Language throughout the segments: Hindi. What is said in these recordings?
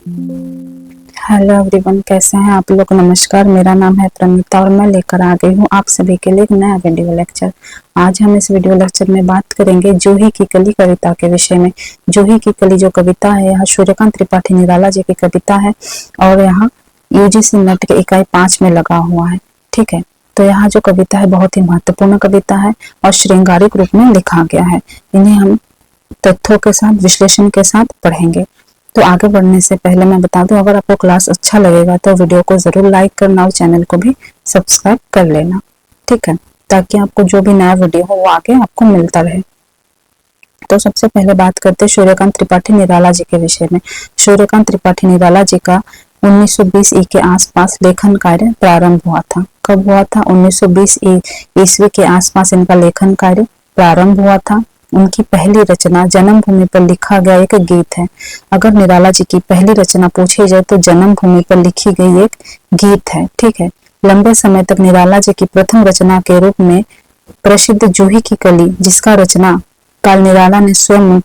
हेलो एवरीवन, कैसे हैं आप लोग। नमस्कार, मेरा नाम है प्रमिता और मैं लेकर आ गई हूँ आप सभी के लिए एक नया वीडियो लेक्चर। आज हम इस वीडियो लेक्चर में बात करेंगे जूही की कली कविता के विषय में। जूही की कली जो कविता है यह सूर्यकांत त्रिपाठी निराला जी की कविता है और यहाँ यूजीसी नेट के इकाई 5 में लगा हुआ है। ठीक है, तो यहाँ जो कविता है बहुत ही महत्वपूर्ण कविता है और श्रृंगारिक रूप में लिखा गया है। इन्हें हम तथ्यों के साथ, विश्लेषण के साथ पढ़ेंगे। तो आगे बढ़ने से पहले मैं बता दूं, अगर आपको क्लास अच्छा लगेगा तो वीडियो को जरूर लाइक करना और चैनल को भी सब्सक्राइब कर लेना। ठीक है, ताकि आपको जो भी नया वीडियो हो वो आगे आपको मिलता रहे। तो सबसे पहले बात करते हैं सूर्यकांत त्रिपाठी निराला जी के विषय में। सूर्यकांत त्रिपाठी निराला जी का 1920 के आसपास लेखन कार्य प्रारंभ हुआ था। कब हुआ था? 1920 ईस्वी के आसपास इनका लेखन कार्य प्रारंभ हुआ था। उनकी पहली रचना जन्मभूमि पर लिखा गया एक गीत है। अगर निराला जी की पहली रचना पूछी जाए तो जन्मभूमि पर लिखी गई एक गीत है। ठीक है, लंबे समय तक निराला जी की प्रथम रचना के रूप में प्रसिद्ध जूही की कली, जिसका रचना काल निराला ने स्वयं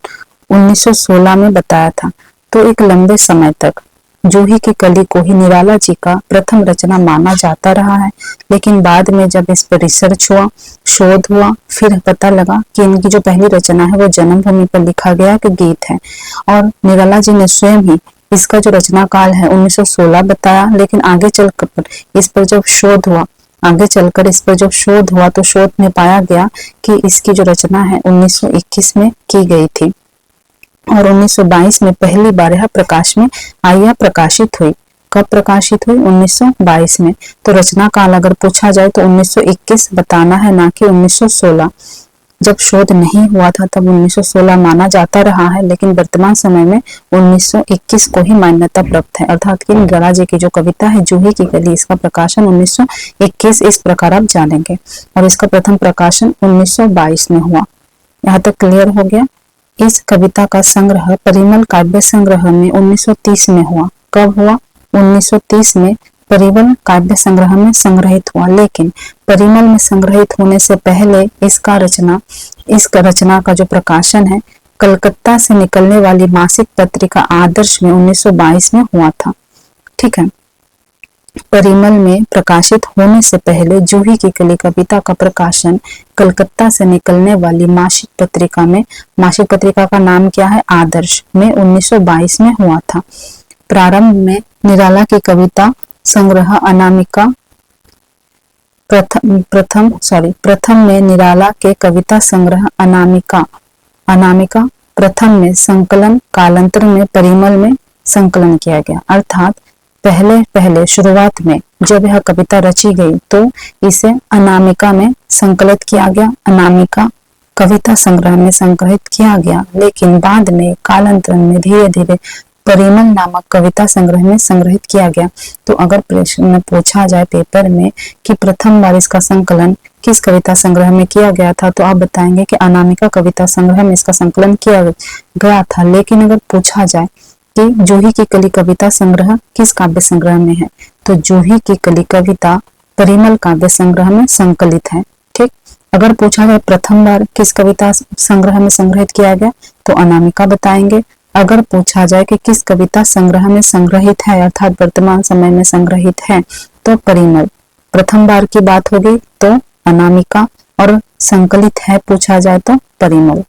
1916 में बताया था। तो एक लंबे समय तक जूही की कली को ही निराला जी का प्रथम रचना माना जाता रहा है। लेकिन बाद में जब इस पर रिसर्च हुआ, शोध हुआ, फिर पता लगा कि इनकी जो पहली रचना है वो जन्मभूमि पर लिखा गया एक गीत है और निराला जी ने स्वयं ही इसका जो रचना काल है 1916 बताया। लेकिन आगे चलकर इस पर जब शोध हुआ, तो शोध में पाया गया कि इसकी जो रचना है 1921 में की गई थी और 1922 में पहली बार यह प्रकाश में आई या प्रकाशित हुई। कब प्रकाशित हुई? 1922 में। तो रचना काल अगर पूछा जाए तो 1921 बताना है, ना कि 1916। जब शोध नहीं हुआ था तब 1916 माना जाता रहा है, लेकिन वर्तमान समय में 1921 को ही मान्यता प्राप्त है। अर्थात कि निराला जी की जो कविता है जूही की कली, इसका प्रकाशन 1921 इस प्रकार आप जानेंगे और इसका प्रथम प्रकाशन 1922 में हुआ। यहाँ तक क्लियर हो गया। इस कविता का संग्रह परिमल काव्य संग्रह में 1930 में हुआ। कब हुआ? 1930 में परिमल काव्य संग्रह में संग्रहित हुआ। लेकिन परिमल में संग्रहित होने से पहले इस रचना का जो प्रकाशन है कलकत्ता से निकलने वाली मासिक पत्रिका आदर्श में 1922 में हुआ था। ठीक है, परिमल में प्रकाशित होने से पहले जूही की कली कविता का प्रकाशन कलकत्ता से निकलने वाली मासिक पत्रिका का नाम क्या है? आदर्श में 1922 में हुआ था। प्रारंभ में निराला की कविता संग्रह अनामिका प्रथम में निराला के कविता संग्रह अनामिका प्रथम में संकलन, कालांतर में परिमल में संकलन किया गया। अर्थात पहले शुरुआत में जब यह कविता रची गई तो इसे अनामिका में संकलित किया गया, अनामिका कविता संग्रह में संग्रहित किया गया। लेकिन बाद में कालांतरण में धीरे धीरे परिमल नामक कविता संग्रह में संग्रहित किया गया। तो अगर प्रश्न में पूछा जाए पेपर में कि प्रथम बार इसका संकलन किस कविता संग्रह में किया गया था, तो आप बताएंगे कि अनामिका कविता संग्रह में इसका संकलन किया गया था। लेकिन अगर पूछा जाए कि जूही की कली कविता संग्रह किस काव्य संग्रह में है, तो जूही की कली कविता परिमल काव्य संग्रह में संकलित है। ठीक, अगर पूछा जाए प्रथम बार किस कविता संग्रह में संग्रहित किया गया, तो अनामिका बताएंगे। अगर पूछा जाए कि किस कविता संग्रह में संग्रहित है, अर्थात वर्तमान समय में संग्रहित है, तो परिमल। प्रथम बार की बात होगी तो अनामिका और संकलित है पूछा जाए तो परिमल।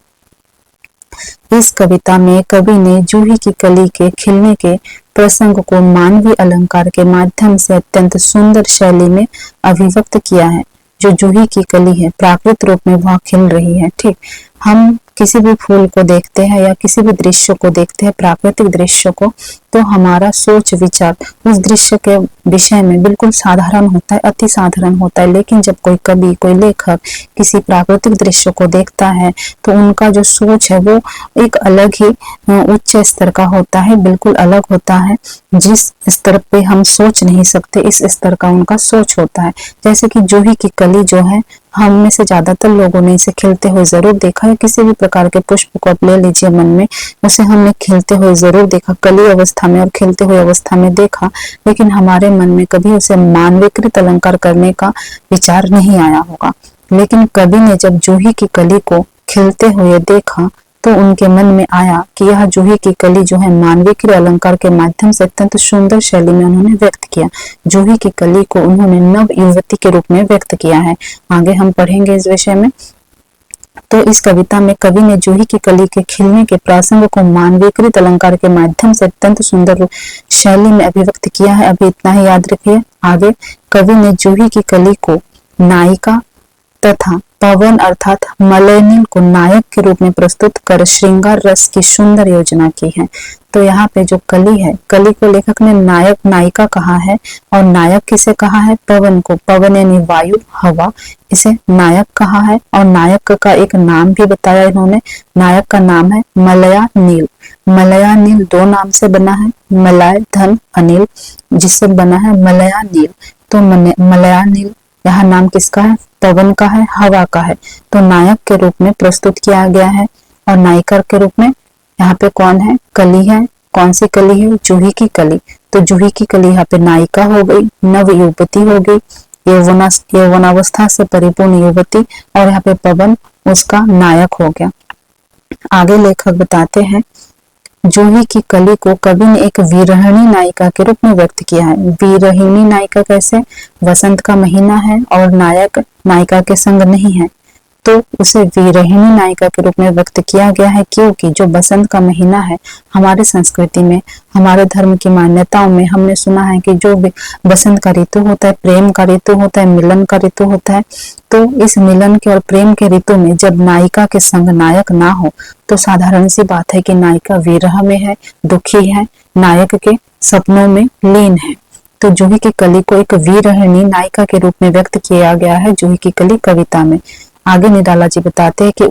इस कविता में कवि ने जूही की कली के खिलने के प्रसंग को मानवीय अलंकार के माध्यम से अत्यंत सुंदर शैली में अभिव्यक्त किया है। जो जूही की कली है प्राकृतिक रूप में वह खिल रही है। ठीक, हम किसी भी फूल को देखते हैं या किसी भी दृश्य को देखते हैं, प्राकृतिक दृश्य को, तो हमारा सोच विचार उस दृश्य के विषय में बिल्कुल साधारण होता है, अति साधारण होता है। लेकिन जब कोई कवि, कोई लेखक किसी प्राकृतिक दृश्य को देखता है तो उनका जो सोच है वो एक अलग ही उच्च स्तर का होता है, बिल्कुल अलग होता है। जिस स्तर पे हम सोच नहीं सकते इस स्तर का उनका सोच होता है। जैसे कि जूही की कली जो है, हम में से ज्यादातर लोगों ने इसे खिलते हुए जरूर देखा है। किसी भी प्रकार के पुष्प को आप ले लीजिए मन में, उसे हमने खिलते हुए जरूर देखा, कली अवस्था में और खिलते हुए अवस्था में देखा। लेकिन हमारे मन में कभी उसे मानवीकृत अलंकार करने का विचार नहीं आया होगा। लेकिन कवि ने जब जूही की कली को खिलते हुए देखा तो उनके मन में आया कि यह जूही की कली जो है मानवीय क्रिया अलंकार के माध्यम से अत्यंत सुंदर शैली में उन्होंने व्यक्त किया। जूही की कली को उन्होंने नव युवती के रूप में व्यक्त किया है। आगे हम पढ़ेंगे इस विषय में। तो इस कविता में कवि ने जूही की कली के खिलने के प्रसंग को मानवीकृत अलंकार के माध्यम से अत्यंत सुंदर शैली में अभिव्यक्त किया है। अभी इतना ही याद रखिए। आगे कवि ने जूही की कली को नायिका तथा पवन अर्थात मलयनील को नायक के रूप में प्रस्तुत कर श्रृंगार रस की सुंदर योजना की है। तो यहाँ पे जो कली है, कली को लेखक ने नायक नायिका कहा है और नायक किसे कहा है? पवन को। पवन यानी वायु, हवा, इसे नायक कहा है। और नायक का एक नाम भी बताया इन्होंने। नायक का नाम है मलयानील। मलयानील दो नाम से बना है, मलय धन अनिल, जिससे बना है मलयानील। तो मलयानील यहाँ नाम किसका है? पवन का है, हवा का है। तो नायक के रूप में प्रस्तुत किया गया है। और नायिका के रूप में यहाँ पे कौन है? कली है। कौन सी कली है? जूही की कली। तो जूही की कली यहाँ पे नायिका हो गई, नव युवती हो गई, यौवनावस्था से परिपूर्ण युवती, और यहाँ पे पवन उसका नायक हो गया। आगे लेखक बताते हैं, जूही की कली को कवि ने एक विरहिणी नायिका के रूप में व्यक्त किया है। विरहिणी नायिका कैसे? वसंत का महीना है और नायक नायिका के संग नहीं है, तो उसे विरहिणी नायिका के रूप में व्यक्त किया गया है। क्योंकि जो बसंत का महीना है, हमारे संस्कृति में, हमारे धर्म की मान्यताओं में हमने सुना है कि जो बसंत का ऋतु होता है, प्रेम का ऋतु होता है, मिलन का ऋतु होता है। तो इस मिलन के और प्रेम के ऋतु में जब नायिका के संग नायक ना हो, तो साधारण सी बात है कि नायिका विरह में है, दुखी है, नायक के सपनों में लीन है। तो जूही की कली को एक विरहिणी नायिका के रूप में व्यक्त किया गया है जूही की कली कविता में। आगे निराला जी बताते हैं कि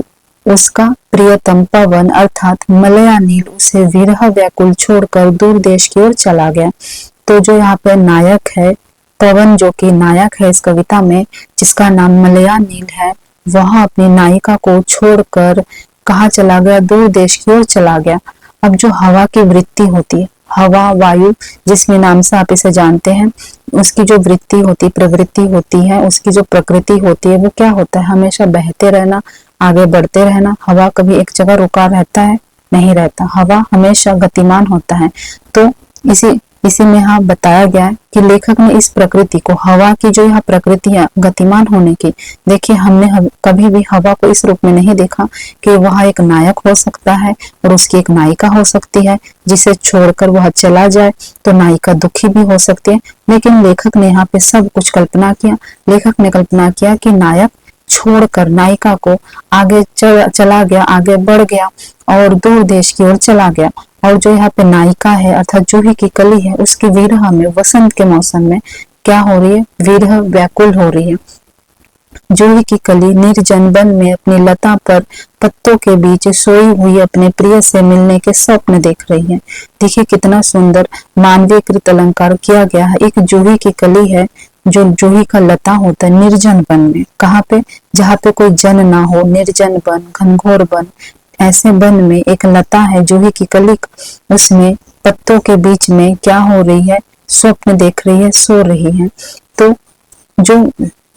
उसका प्रियतम पवन अर्थात मलयानील उसे विरह व्याकुल छोड़कर दूर देश की ओर चला गया। तो जो यहाँ पे नायक है पवन, जो कि नायक है इस कविता में, जिसका नाम मलयानील है, वह अपनी नायिका को छोड़कर कहाँ चला गया? दूर देश की ओर चला गया। अब जो हवा की वृत्ति होती है, हवा वायु जिस भी नाम से आप इसे जानते हैं, उसकी जो वृत्ति होती, प्रवृत्ति होती है, उसकी जो प्रकृति होती है, वो क्या होता है? हमेशा बहते रहना, आगे बढ़ते रहना। हवा कभी एक जगह रुका रहता है? नहीं रहता। हवा हमेशा गतिमान होता है। तो इसी में यहाँ बताया गया है कि लेखक ने इस प्रकृति को, हवा की जो यह प्रकृति है गतिमान होने की, देखिए हमने कभी भी हवा को इस रूप में नहीं देखा कि वह एक नायक हो सकता है और उसकी एक नायिका हो सकती है, जिसे छोड़कर वह चला जाए तो नायिका दुखी भी हो सकती है। लेकिन लेखक ने यहाँ पे सब कुछ कल्पना किया। लेखक ने कल्पना किया कि नायक छोड़कर नायिका को आगे चला गया, आगे बढ़ गया और दूर देश की ओर चला गया। और जो यहाँ पे नायिका है अर्थात जूही की कली है, उसकी विरह में, वसंत के मौसम में क्या हो रही है? विरह व्याकुल हो रही है। जूही की कली निर्जन वन में अपनी लता पर पत्तों के बीच सोई हुई अपने प्रिय से मिलने के स्वप्न देख रही है। देखिए कितना सुंदर मानवीयकृत अलंकार किया गया है। एक जूही की कली है, जो जूही का लता होता है निर्जन वन में। कहाँ पे? जहाँ पे कोई जन ना हो, निर्जन वन, घनघोर वन, ऐसे वन में एक लता है जूही की कली, उसमें पत्तों के बीच में क्या हो रही है? स्वप्न देख रही है, सो रही है। तो जो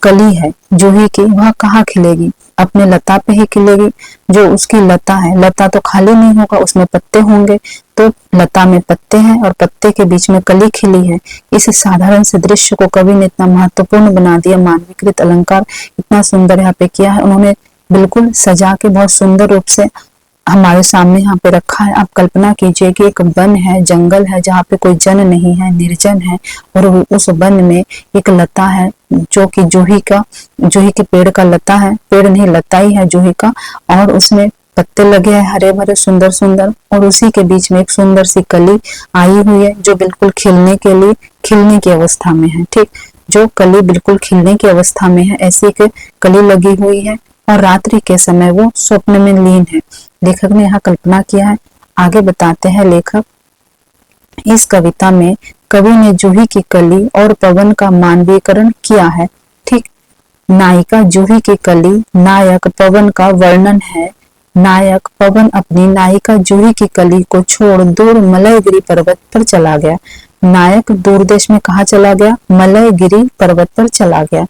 कली है जूही की, वह कहाँ खिलेगी? अपने लता पे ही खिलेगी। जो उसकी लता है, लता तो खाली नहीं होगा, उसमें पत्ते होंगे। तो लता में पत्ते हैं और पत्ते के बीच में कली खिली है। इस साधारण से दृश्य को कवि ने इतना महत्वपूर्ण बना दिया। मानवीकृत अलंकार इतना सुंदर यहाँ पे किया है उन्होंने, बिल्कुल सजा के बहुत सुंदर रूप से हमारे सामने यहाँ पे रखा है। आप कल्पना कीजिए कि एक वन है, जंगल है, जहाँ पे कोई जन नहीं है, निर्जन है, और उस वन में एक लता है जो कि जूही के पेड़ का लता है, पेड़ नहीं लता ही है जूही का, और उसमें पत्ते लगे हैं हरे भरे सुंदर सुंदर, और उसी के बीच में एक सुंदर सी कली आई हुई है जो बिल्कुल खिलने की अवस्था में है। ठीक, जो कली बिल्कुल खिलने की अवस्था में है, ऐसी कली लगी हुई है और रात्रि के समय वो स्वप्न में लीन है। लेखक ने यहाँ कल्पना किया है। आगे बताते हैं लेखक, इस कविता में कवि ने जूही की कली और पवन का मानवीकरण किया है। ठीक, नायिका जूही की कली, नायक पवन का वर्णन है। नायक पवन अपनी नायिका जूही की कली को छोड़ दूर मलयगिरी पर्वत पर चला गया। नायक दूर देश में कहा चला गया? मलयगिरी पर्वत पर चला गया।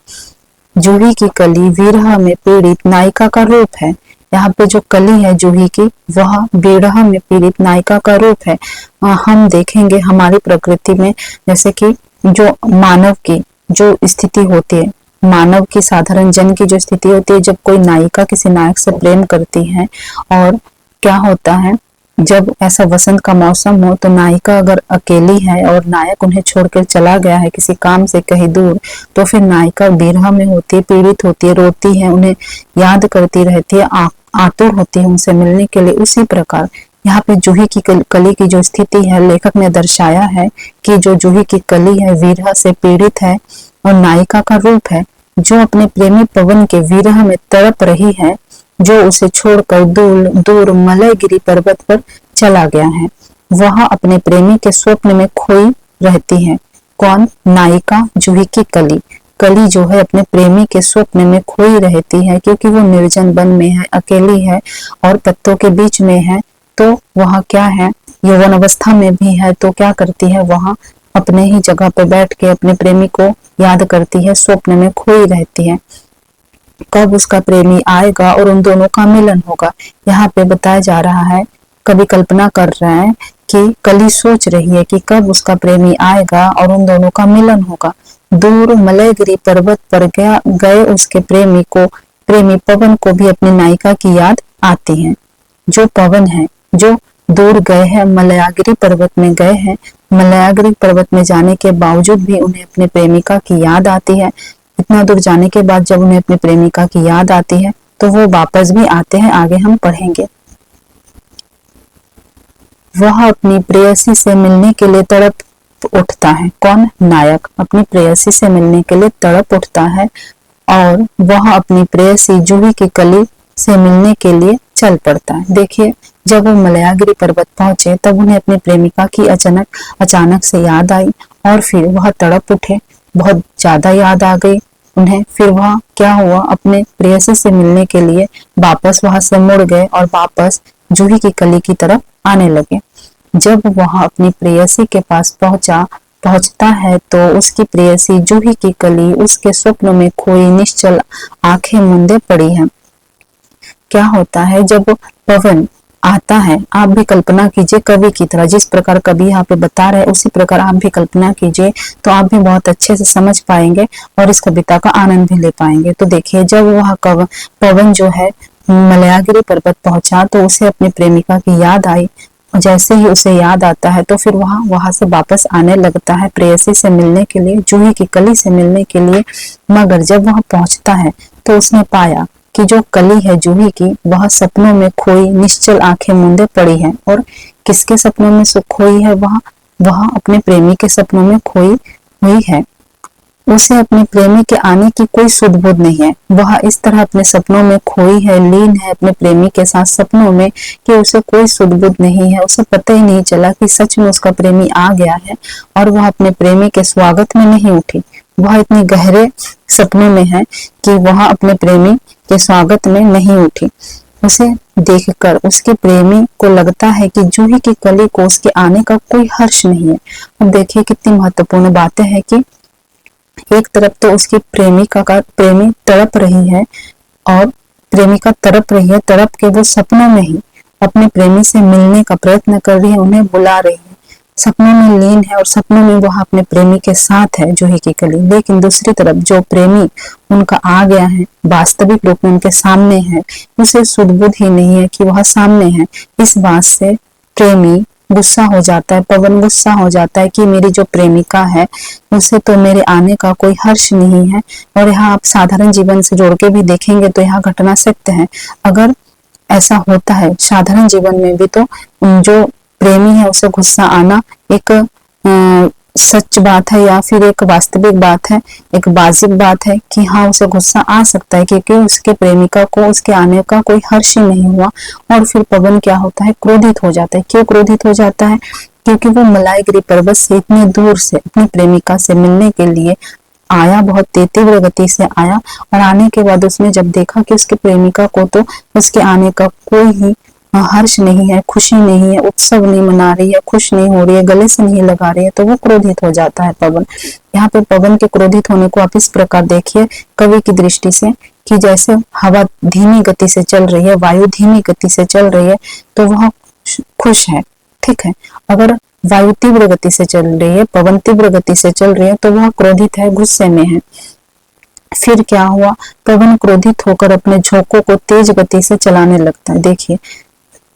जूही की कली विरह में पीड़ित नायिका का रूप है। यहाँ पे जो कली है जूही की, वह विरह में पीड़ित नायिका का रूप है। हम देखेंगे हमारी प्रकृति में, जैसे कि जो मानव की जो स्थिति होती है, मानव की साधारण जन की जो स्थिति होती है, जब कोई नायिका किसी नायक से प्रेम करती है, और क्या होता है जब ऐसा वसंत का मौसम हो तो नायिका अगर अकेली है और नायक उन्हें छोड़कर चला गया है किसी काम से कहीं दूर, तो फिर नायिका विरह में होती है, पीड़ित होती है, रोती है, उन्हें याद करती रहती है, आतुर होती है उनसे मिलने के लिए। उसी प्रकार यहाँ पे जूही की कली की जो स्थिति है, लेखक ने दर्शाया है कि जो जूही की कली है विरह से पीड़ित है, और नायिका का रूप है जो अपने प्रेमी पवन के विरह में तड़प रही है, जो उसे छोड़कर दूर दूर मलयगिरी पर्वत पर चला गया है। वह अपने प्रेमी के स्वप्न में खोई रहती है। कौन? नायिका जूही की कली। कली जो है अपने प्रेमी के स्वप्न में खोई रहती है, क्योंकि वो निर्जन वन में है, अकेली है और पत्तों के बीच में है। तो वह क्या है, यौवन अवस्था में भी है, तो क्या करती है, वह अपने ही जगह पर बैठ के अपने प्रेमी को याद करती है, स्वप्न में खोई रहती है। कब उसका प्रेमी आएगा और उन दोनों का मिलन होगा, यहाँ पे बताया जा रहा है। कवि कल्पना कर रहा है कि कली सोच रही है कि कब उसका प्रेमी आएगा और उन दोनों का मिलन होगा। दूर मलयगिरी पर्वत पर गए उसके प्रेमी पवन को भी अपनी नायिका की याद आती है। जो पवन है, जो दूर गए हैं, मलयागिरी पर्वत में गए हैं, मलयागिरी पर्वत में जाने के बावजूद भी उन्हें अपने प्रेमिका की याद आती है। इतना दूर जाने के बाद जब उन्हें अपनी प्रेमिका की याद आती है तो वो वापस भी आते हैं, आगे हम पढ़ेंगे। वह अपनी प्रेयसी से मिलने के लिए तड़प उठता है। कौन? नायक अपनी प्रेयसी से मिलने के लिए तड़प उठता है, और वह अपनी प्रेयसी जूही की कली से मिलने के लिए चल पड़ता है। देखिए, जब वो मलयागिरी पर्वत पहुंचे तब उन्हें अपनी प्रेमिका की अचानक से याद आई, और फिर वह तड़प उठे, बहुत ज्यादा याद आ गई उन्हें। फिर वह क्या हुआ, अपने प्रेयसी से मिलने के लिए वापस वहां से मुड़ गए और वापस जूही की कली की तरफ आने लगे। जब वह अपनी प्रेयसी के पास पहुंचता है तो उसकी प्रेयसी जूही की कली उसके स्वप्न में खोई निश्चल आंखें मूंदे पड़ी है। क्या होता है जब पवन आता है, आप भी कल्पना कीजिए कवि की तरह, जिस प्रकार कवि यहाँ पे बता रहे हैं उसी प्रकार आप भी कल्पना कीजिए, तो आप भी बहुत अच्छे से समझ पाएंगे और इस कविता का आनंद भी ले पाएंगे। तो देखिए, जब वह पवन जो है मलयागिरी पर्वत पहुंचा तो उसे अपनी प्रेमिका की याद आई। जैसे ही उसे याद आता है तो फिर वहां से वापस आने लगता है प्रेयसी से मिलने के लिए, जूही की कली से मिलने के लिए। मगर जब वह पहुंचता है तो उसने पाया कि जो कली है जूही की, वह सपनों में खोई निश्चल आंखें मूंदे पड़ी है। और किसके सपनों में खोई है? वह अपने प्रेमी के सपनों में खोई हुई है। उसे अपने प्रेमी के आने की कोई सुध बुध नहीं है। वह इस तरह अपने सपनों में खोई है, लीन है अपने प्रेमी के साथ सपनों में, कि उसे कोई सुध बुध नहीं है। उसे पता ही नहीं चला कि सच में उसका प्रेमी आ गया है और वह अपने प्रेमी के स्वागत में नहीं उठी। वह इतनी गहरे सपनों में है कि वह अपने प्रेमी के स्वागत में नहीं उठी। उसे देखकर उसके प्रेमी को लगता है कि जूही की कली को उसके आने का कोई हर्ष नहीं है। अब देखिए कितनी महत्वपूर्ण बातें हैं कि एक तरफ तो उसकी प्रेमी तड़प रही है और प्रेमिका तड़प रही है, तड़प के वो सपनों में ही अपने प्रेमी से मिलने का प्रयत्न कर रही है, उन्हें बुला रही है, सपनों में लीन है और सपनों में वह अपने प्रेमी के साथ है जूही की कली। लेकिन दूसरी तरफ जो प्रेमी उनका आ गया है, वास्तविक रूप में उनके सामने है, उसे सुध-बुध ही नहीं है कि वह सामने है। इस बात से प्रेमी गुस्सा हो जाता है, पवन गुस्सा हो जाता है कि मेरी जो प्रेमिका है उसे तो मेरे आने का कोई हर्ष नहीं है। और यहाँ आप साधारण जीवन से जोड़ के भी देखेंगे तो यहाँ घटना सत्य है। अगर ऐसा होता है साधारण जीवन में भी, तो जो प्रेमी है उसे गुस्सा आना एक सच बात है या फिर एक वास्तविक बात है, एक वाजिब बात है कि हाँ उसे गुस्सा आ सकता है, क्योंकि उसके प्रेमिका को उसके आने का कोई हर्ष ही नहीं हुआ। और फिर पवन क्या होता है, क्रोधित हो जाता है। क्यों क्रोधित हो जाता है? क्योंकि वो मलयगिरी पर्वत से इतनी दूर से अपनी प्रेमिका से मिलने के लिए आया, बहुत तीव्र गति से आया, और आने के बाद उसने जब देखा कि उसके प्रेमिका को तो उसके आने का कोई ही हर्ष नहीं है, खुशी नहीं है, उत्सव नहीं मना रही है, खुश नहीं हो रही है, गले से नहीं लगा रही है, तो वो क्रोधित हो जाता है पवन। यहाँ पे पवन के क्रोधित होने को आप इस प्रकार देखिए कवि की दृष्टि से कि जैसे हवा धीमी गति से चल रही है, वायु धीमी गति से चल रही है, तो वह खुश है, ठीक है। अगर वायु तीव्र गति से चल रही है, पवन तीव्र गति से चल रही है, तो वह क्रोधित है, गुस्से में है। फिर क्या हुआ, पवन क्रोधित होकर अपने झोंकों को तेज गति से चलाने लगता है। देखिए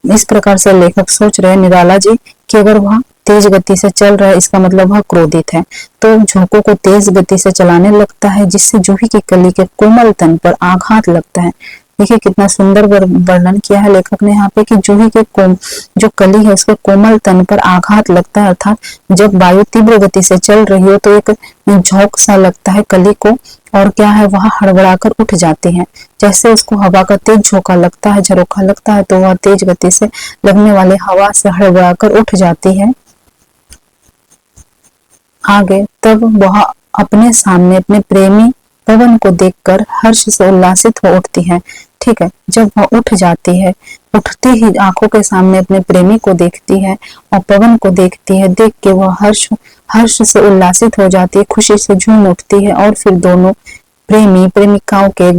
इस प्रकार से लेखक सोच रहे हैं निराला जी कि अगर वह तेज गति से चल रहा है इसका मतलब वह क्रोधित है, तो झोंकों को तेज गति से चलाने लगता है, जिससे जूही की कली के कोमल तन पर आघात लगता है। देखिए कितना सुंदर वर्णन किया है लेखक ने यहाँ पे कि जूही के जो कली है उसके कोमल तन पर आघात लगता है, अर्थात जब वायु तीव्र गति से चल रही हो तो एक झोंक सा लगता है कली को, और क्या है वह हड़बड़ाकर उठ जाती है। जैसे उसको हवा का तेज झोंका लगता है, झरोखा लगता है, तो वह तेज गति से लगने वाले हवा से हड़बड़ाकर उठ जाती है। आगे तब वह अपने सामने अपने प्रेमी पवन को देखकर हर्ष से उल्लासित हो उठती है, ठीक है। जब वह उठ जाती है, उठते ही आंखों के सामने अपने प्रेमी को देखती है और पवन को देखती है, देख के वह हर्ष से उल्लासित हो जाती है, खुशी से झूम उठती है, और फिर दोनों प्रेमी प्रेमिकाओं के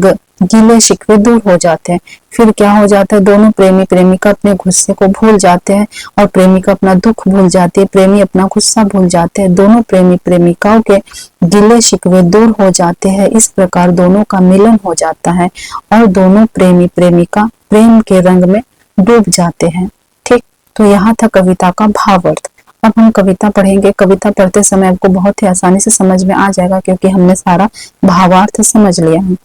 गीले शिकवे दूर हो जाते हैं। फिर क्या हो जाता है, दोनों प्रेमी प्रेमिका अपने गुस्से को भूल जाते हैं और प्रेमिका अपना दुख भूल जाती है, प्रेमी अपना गुस्सा भूल जाते हैं, दोनों प्रेमी प्रेमिकाओं के गिले शिकवे दूर हो जाते हैं। इस प्रकार दोनों का मिलन हो जाता है और दोनों प्रेमी प्रेमिका प्रेम के रंग में डूब जाते हैं, ठीक। तो यहाँ था कविता का भावार्थ। अब हम कविता पढ़ेंगे। कविता पढ़ते समय आपको बहुत ही आसानी से समझ में आ जाएगा क्योंकि हमने सारा भावार्थ समझ लिया है।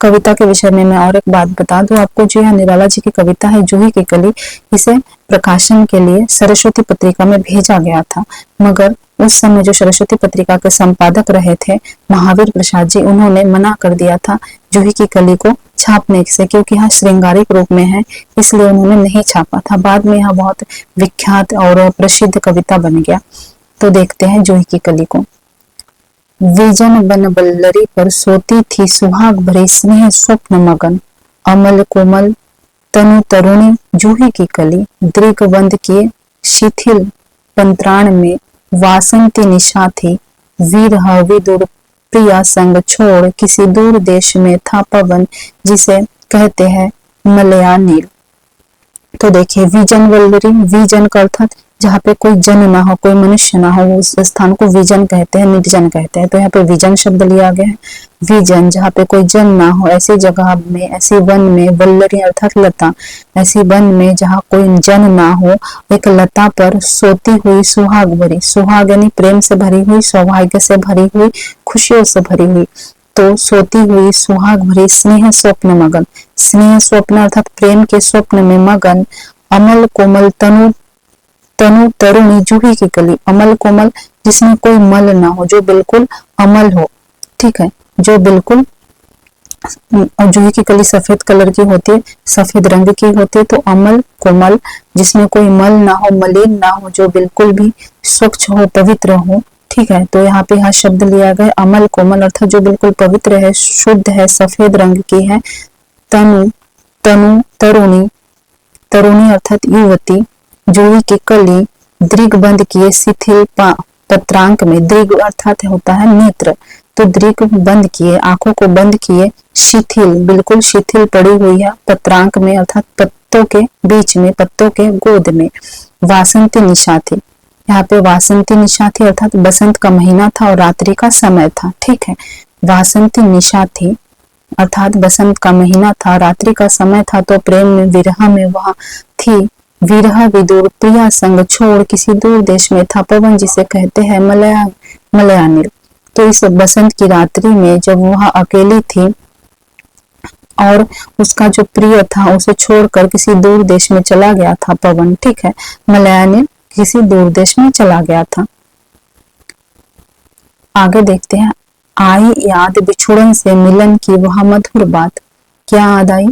कविता के विषय में मैं और एक बात बता दूं आपको, जो यह निराला जी की कविता है जूही की कली, इसे प्रकाशन के लिए सरस्वती पत्रिका में भेजा गया था, मगर उस समय जो सरस्वती पत्रिका के संपादक रहे थे महावीर प्रसाद जी, उन्होंने मना कर दिया था जूही की कली को छापने से, क्योंकि यह श्रृंगारिक रूप में है, इसलिए उन्होंने नहीं छापा था। बाद में यह बहुत विख्यात और प्रसिद्ध कविता बन गया। तो देखते हैं जूही की कली को। विजन बन बल्लरी पर सोती थी सुहाग भरे स्नेह स्वप्न मगन, अमल कोमल तनु तरुणी जूही की कली, दृग बंद किए शिथिल पंत्राण में वासंती निशा थी, वीरह विदुर प्रिया संग छोड़ किसी दूर देश में था पवन, जिसे कहते हैं मलया नील। तो देखिए विजन वल्लरी, विजन का अर्थात जहाँ पे कोई जन ना हो, कोई मनुष्य ना हो, उस स्थान को विजन कहते हैं, निर्जन कहते हैं। तो यहाँ पे विजन शब्द लिया गया है। विजन जहाँ पे कोई जन ना हो, ऐसी जगह में, ऐसी वन में, वल्लरी अर्थात लता, ऐसी वन में जहाँ कोई जन ना हो, एक लता पर सोती हुई सुहाग भरी, सुहाग यानी प्रेम से भरी हुई, सौभाग्य से भरी हुई, खुशियों से भरी हुई, तो सोती हुई सुहाग भरी स्नेह स्वप्न मगन, स्नेह स्वप्न अर्थात प्रेम के स्वप्न में मगन, अमल कोमल तनु तरुणी जूही की कली, अमल कोमल जिसमें कोई मल ना हो, जो बिल्कुल अमल हो, ठीक है, जो बिल्कुल, जूही की कली सफेद कलर की होती है, सफेद रंग की होती है, तो अमल कोमल जिसमें कोई मल ना हो, मलिन ना हो, जो बिल्कुल भी स्वच्छ हो, पवित्र हो, ठीक है। तो यहाँ पे यह शब्द लिया गया अमल कोमल अर्थात जो बिल्कुल पवित्र है, शुद्ध है, सफेद रंग की है। तनु तरुणी, तरुणी अर्थात युवती, जूही की कली दृग बंद किए शिथिल पत्रांक में, दृग अर्थात होता है नेत्र, तो दृग बंद किए, आंखों को बंद किए, शिथिल बिल्कुल शिथिल पड़ी हुई है, पत्रांक में अर्थात पत्तों के बीच में, पत्तों के गोद में, वासंती निशा थी। यहाँ पे वासंती निशा थी अर्थात बसंत का महीना था और रात्रि का समय था, ठीक है। वासंती निशा थी अर्थात बसंत का महीना था, रात्रि का समय था, तो प्रेम में विरह में वह थी। विरह विदुर प्रिया संग छोड़ किसी दूर देश में था पवन, जिसे कहते हैं मलयानिल। तो इस बसंत की रात्रि में जब वह अकेली थी और उसका जो प्रिय था उसे छोड़कर किसी दूर देश में चला गया था पवन, ठीक है, मलयानिल किसी दूर देश में चला गया था। आगे देखते हैं। आई याद बिछुड़न से मिलन की वह मधुर बात, क्या याद आई?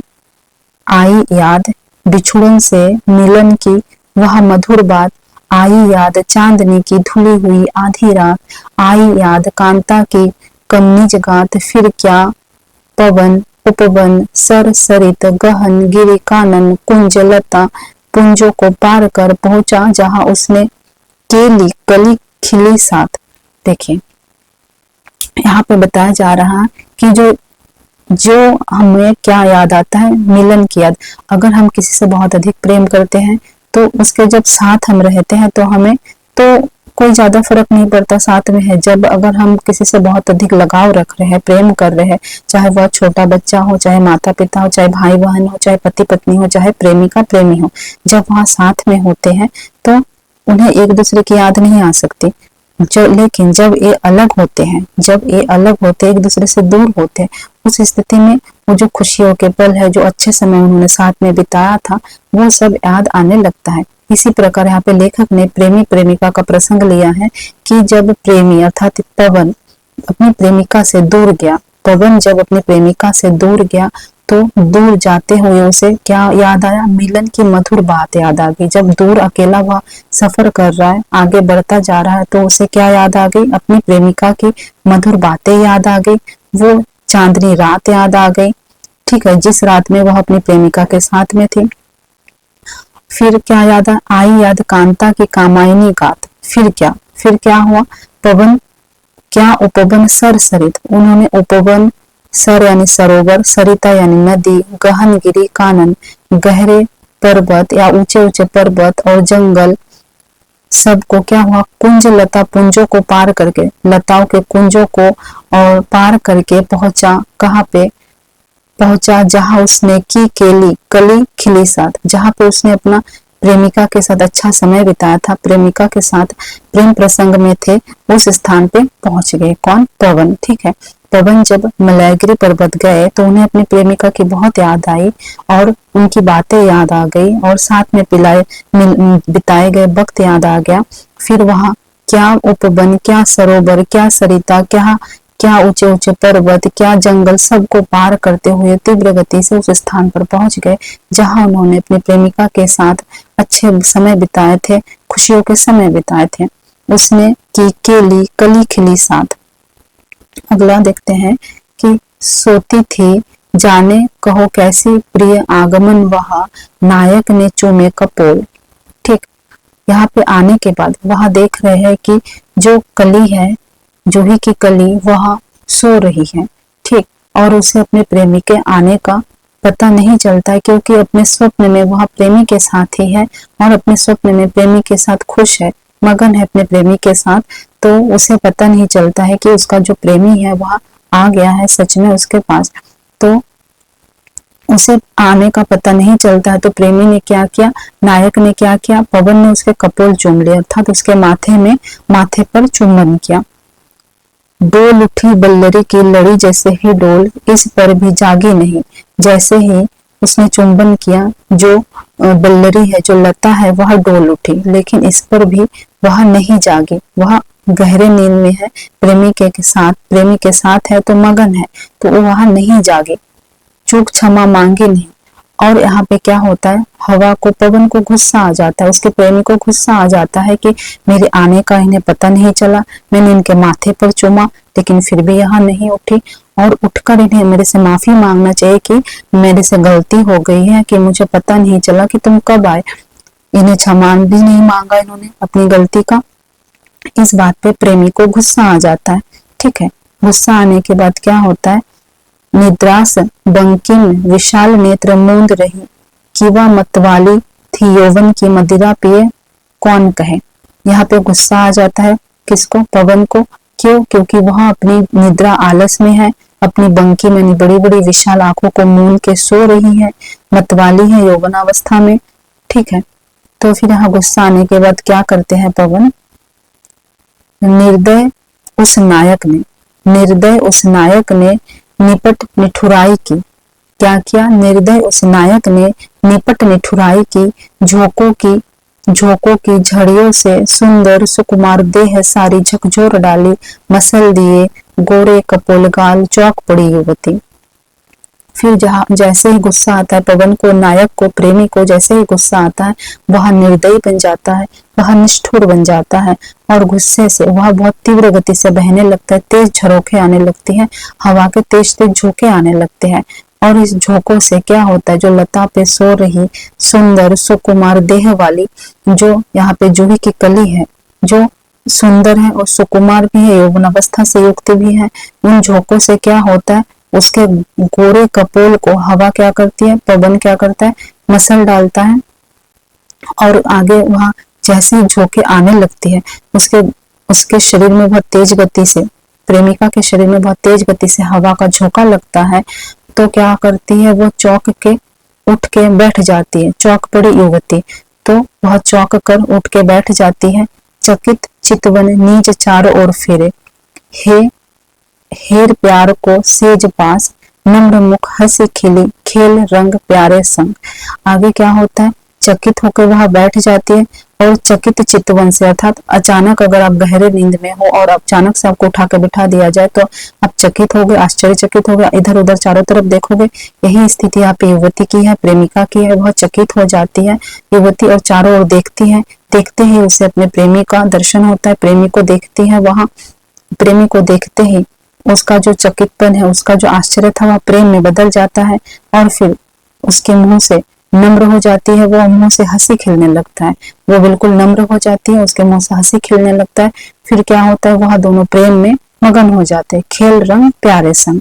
आई याद बिछुड़न से मिलन की वह मधुर बात, आई याद चांदनी की धुली हुई आधी रात, आई याद कांता की कमनिज गात, फिर क्या पवन उपवन सर सरित गहन गिरि कानन कुंज लता पुंजों को पार कर पहुंचा जहां उसने केली कली खिली साथ। देखिए यहाँ पे बताया जा रहा है कि जो जो हमें क्या याद आता है, मिलन की याद। अगर हम किसी से बहुत अधिक प्रेम करते हैं तो उसके जब साथ हम रहते हैं तो हमें तो कोई ज्यादा फर्क नहीं पड़ता साथ में है। जब अगर हम किसी से बहुत अधिक लगाव रख रहे हैं, प्रेम कर रहे हैं, चाहे वह छोटा बच्चा हो, चाहे माता पिता हो, चाहे भाई बहन हो, चाहे पति पत्नी हो, चाहे प्रेमिका प्रेमी हो, जब वहां साथ में होते हैं तो उन्हें एक दूसरे की याद नहीं आ सकती। लेकिन जब ये अलग होते हैं, जब ये अलग होते एक दूसरे से दूर होते हैं, उस स्थिति में वो जो खुशियों के पल है, जो अच्छे समय उन्होंने साथ में बिताया था, वो सब याद आने लगता है। इसी प्रकार यहाँ पे लेखक ने प्रेमी प्रेमिका का प्रसंग लिया है कि जब प्रेमी अर्थात पवन अपनी प्रेमिका से दूर गया, पवन जब अपनी प्रेमिका से दूर गया तो दूर जाते हुए उसे क्या याद आया, मिलन की मधुर बात याद आ गई। जब दूर अकेला वह सफर कर रहा है, आगे बढ़ता जा रहा है, तो उसे क्या याद आ गई, अपनी प्रेमिका की मधुर बातें याद आ गई, वो चांदनी रात याद आ गई। ठीक है, जिस रात में वह अपनी प्रेमिका के साथ में थी। फिर क्या याद आई, याद कांता की कामायनी गात। फिर क्या हुआ, पवन क्या उपवन सर सरित, उन्होंने उपवन सर यानी सरोवर, सरिता यानी नदी, गहन गिरी कानन गहरे पर्वत या ऊंचे ऊंचे पर्वत और जंगल, सबको क्या हुआ, कुंज लता पुंजों को पार करके, लताओं के कुंजों को और पार करके पहुंचा। कहाँ पे पहुंचा, जहां उसने की केली कली खिली साथ, जहां पे उसने अपना प्रेमिका के साथ अच्छा समय बिताया था, प्रेमिका के साथ प्रेम प्रसंग में थे, उस स्थान पे पहुंच गए। कौन, पवन। ठीक है, पवन जब मलयगिरी पर्वत गए तो उन्हें अपनी प्रेमिका की बहुत याद आई और उनकी बातें याद आ गई और साथ में बिताए गए वक्त याद आ गया। फिर वहां क्या उपवन, क्या सरोवर, क्या सरिता, क्या ऊंचे ऊंचे पर्वत, क्या जंगल, सबको पार करते हुए तीव्र गति से उस स्थान पर पहुंच गए जहां उन्होंने अपनी प्रेमिका के साथ अच्छे समय बिताए थे, खुशियों के समय बिताए थे। उसने की केली कली खिली साथ। अगला देखते हैं कि सोती थी जाने कहो कैसी प्रिय आगमन वहा, नायक ने चूमे कपोल। ठीक, यहाँ पे आने के बाद वहां देख रहे हैं कि जो कली है, जूही की कली, वह सो रही है। ठीक, और उसे अपने प्रेमी के आने का पता नहीं चलता है क्योंकि अपने स्वप्न में वह प्रेमी के साथ ही है और अपने स्वप्न में प्रेमी के साथ खुश है, मगन है अपने प्रेमी के साथ। तो उसे पता नहीं चलता है कि उसका जो प्रेमी है वह आ गया है सच में उसके पास। तो उसे आने का पता नहीं चलता है। तो प्रेमी ने क्या किया, नायक ने क्या किया, पवन ने उसके कपोल चूम लिया अर्थात उसके माथे पर चुंबन किया। डोल उठी बल्लरी की लड़ी जैसे ही डोल, इस पर भी जागी नहीं। जैसे ही उसने चुंबन किया, जो बल्लरी है, जो लता है, वह डोल उठी, लेकिन इस पर भी वह नहीं जागी। वह गहरे नींद में है, प्रेमी के साथ है तो मगन है, तो वह नहीं जागी, चूक क्षमा मांगी नहीं। और यहाँ पे क्या होता है, हवा को, पवन को गुस्सा आ जाता है, उसके प्रेमी को गुस्सा आ जाता है कि मेरे आने का इन्हें पता नहीं चला, मैंने इनके माथे पर चूमा लेकिन फिर भी यहाँ नहीं उठी, और उठकर इन्हें मेरे से माफी मांगना चाहिए कि मेरे से गलती हो गई है, कि मुझे पता नहीं चला कि तुम कब आए। इन्हें क्षमा भी नहीं मांगा इन्होंने अपनी गलती का। इस बात पे प्रेमी को गुस्सा आ जाता है। ठीक है, गुस्सा आने के बाद क्या होता है, निद्रास बंकिम विशाल नेत्र मूंद रही, किवा मतवाली थी यौवन की मदिरा पिए कौन कहे। यहाँ पे गुस्सा आ जाता है किसको, पवन को। क्यों, क्योंकि वह अपनी निद्रा आलस में है, अपनी बंकी में बड़ी बड़ी विशाल आंखों को मूंद के सो रही है, मतवाली है यौवनावस्था में। ठीक है, तो फिर यहाँ गुस्सा आने के बाद क्या करते हैं पवन, निर्दय उस नायक ने निपट निठुराई की। क्या किया, निर्दय उस नायक ने निपट निठुराई की, झोंकों की झड़ियों से सुंदर सुकुमार देह सारी झकझोर डाली, मसल दिए गोरे कपोल गाल, चौक पड़ी युवती। फिर जैसे ही गुस्सा आता है पवन को, नायक को, प्रेमी को जैसे ही गुस्सा आता है, वह निर्दयी बन जाता है, वह निष्ठुर बन जाता है और गुस्से से वह बहुत तीव्र गति से बहने लगता है, तेज झरोखे आने लगती हैं, हवा के तेज तेज झोंके आने लगते हैं। और इस झोंकों से क्या होता है, जो लता पे सो रही सुंदर सुकुमार देह वाली, जो यहाँ पे जूही की कली है, जो सुंदर है और सुकुमार भी है, यौवनावस्था से युक्त भी है, उन झोंकों से क्या होता है, उसके गोरे कपोल को हवा क्या करती है, पवन क्या करता है, मसल डालता है। और आगे वहां जैसे झोंके आने लगती है, उसके उसके शरीर में बहुत तेज गति से, प्रेमिका के शरीर में बहुत तेज गति से हवा का झोंका लगता है, तो क्या करती है, वो चौंक के उठ के बैठ जाती है। चौंक पड़ी युवती तो वह चौंक कर उठ के बैठ जाती है। चकित चितवन नीज चारों ओर फेरे, हे हेर प्यार को सेज पास, नम्र मुख हंसी खिली खेल रंग प्यारे संग। आगे क्या होता है, चकित होकर वहां बैठ जाती है और चकित चितवन से, अर्थात अचानक अगर आप गहरे नींद में हो और अचानक से आपको उठा के बिठा दिया जाए तो आप चकित हो गए, आश्चर्यचकित हो गए, इधर उधर चारों तरफ देखोगे। यही स्थिति यहाँ पे युवती की है, प्रेमिका की है। वह चकित हो जाती है युवती और चारों ओर देखती है। देखते ही उसे अपने प्रेमी का दर्शन होता है, प्रेमी को देखती है। वहां प्रेमी को देखते ही उसका जो चकितपन है, उसका जो आश्चर्य था, वह प्रेम में बदल जाता है और फिर उसके मुंह से नम्र हो जाती है, वो मुंह से हंसी खिलने लगता है, वो बिल्कुल नम्र हो जाती है, उसके मुंह से हंसी खिलने लगता है। फिर क्या होता है, वह दोनों प्रेम में मगन हो जाते हैं, खेल रंग प्यारे संग।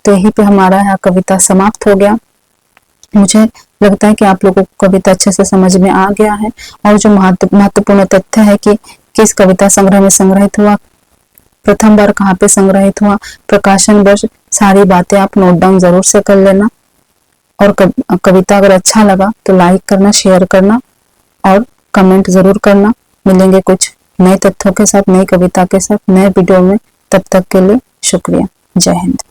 तो यही पे हमारा यहाँ कविता समाप्त हो गया। मुझे लगता है कि आप लोगों को कविता अच्छे से समझ में आ गया है। और जो महत्वपूर्ण तथ्य है कि किस कविता संग्रह में संग्रहित हुआ, प्रथम बार कहाँ पे संग्रहित हुआ, प्रकाशन वर्ष, सारी बातें आप नोट डाउन जरूर से कर लेना। और कविता अगर अच्छा लगा तो लाइक करना, शेयर करना और कमेंट जरूर करना। मिलेंगे कुछ नए तथ्यों के साथ, नई कविता के साथ, नए वीडियो में। तब तक के लिए शुक्रिया। जय हिंद।